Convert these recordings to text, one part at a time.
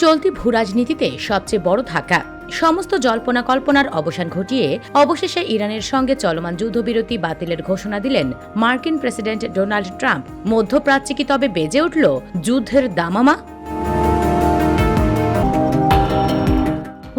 চলতি ভূরাজনীতিতে সবচেয়ে বড় ধাক্কা। সমস্ত জল্পনা কল্পনার অবসান ঘটিয়ে অবশেষে ইরানের সঙ্গে চলমান যুদ্ধবিরতি বাতিলের ঘোষণা দিলেন মার্কিন প্রেসিডেন্ট ডোনাল্ড ট্রাম্প। মধ্যপ্রাচ্যে কি তবে বেজে উঠল যুদ্ধের দামামা?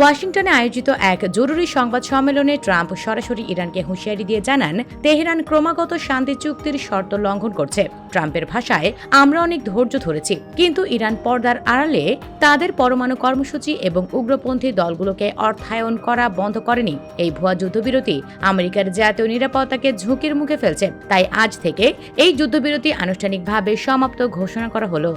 ওয়াশিংটনে আয়োজিত এক জরুরি সংবাদ সম্মেলনে ট্রাম্প সরাসরি ইরানকে হুঁশিয়ারি দিয়ে জানান, তেহরান ক্রমাগত শান্তি চুক্তির শর্ত লঙ্ঘন করছে। ট্রাম্পের ভাষায়, আমরা অনেক ধৈর্য ধরেছি, কিন্তু ইরান পর্দার আড়ালে তাদের পরমাণু কর্মসূচি এবং উগ্রপন্থী দলগুলোকে অর্থায়ন করা বন্ধ করেনি। এই ভুয়া যুদ্ধবিরতি আমেরিকার জাতীয় নিরাপত্তাকে ঝুঁকির মুখে ফেলছে। তাই আজ থেকে এই যুদ্ধবিরতি আনুষ্ঠানিকভাবে সমাপ্ত ঘোষণা করা হলো।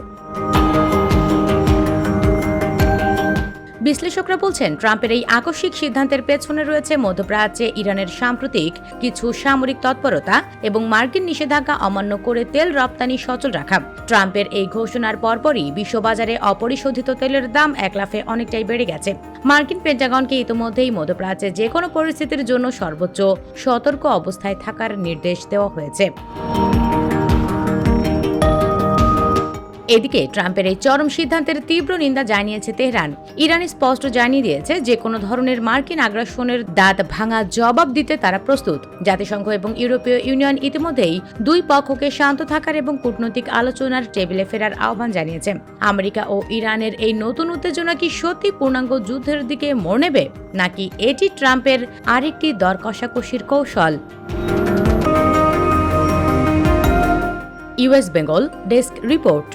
বিশ্লেষকরা বলছেন, ট্রাম্পের এই আকস্মিক সিদ্ধান্তের পেছনে রয়েছে মধ্যপ্রাচ্যে ইরানের সাম্প্রতিক কিছু সামরিক তৎপরতা এবং মার্কিন নিষেধাজ্ঞা অমান্য করে তেল রপ্তানি সচল রাখা। ট্রাম্পের এই ঘোষণার পরপরই বিশ্ববাজারে অপরিশোধিত তেলের দাম এক লাফে অনেকটাই বেড়ে গেছে। মার্কিন পেন্টাগনকে ইতিমধ্যেই মধ্যপ্রাচ্যে যে কোনো পরিস্থিতির জন্য সর্বোচ্চ সতর্ক অবস্থায় থাকার নির্দেশ দেওয়া হয়েছে। এদিকে ট্রাম্পের এই চরম সিদ্ধান্তের তীব্র নিন্দা জানিয়েছে তেহরান। ইরান স্পষ্ট জানিয়ে দিয়েছে যে কোনো ধরনের মার্কিন আগ্রাসনের দাঁত ভাঙা জবাব দিতে তারা প্রস্তুত। জাতিসংঘ এবং ইউরোপীয় ইউনিয়ন ইতিমধ্যেই দুই পক্ষকে শান্ত থাকার এবং কূটনৈতিক আলোচনার টেবিলে ফেরার আহ্বান জানিয়েছে। আমেরিকা ও ইরানের এই নতুন উত্তেজনা কি সত্যি পূর্ণাঙ্গ যুদ্ধের দিকে মোড় নেবে, নাকি এটি ট্রাম্পের আরেকটি দর কষাকষির কৌশল? US Bengal desk report.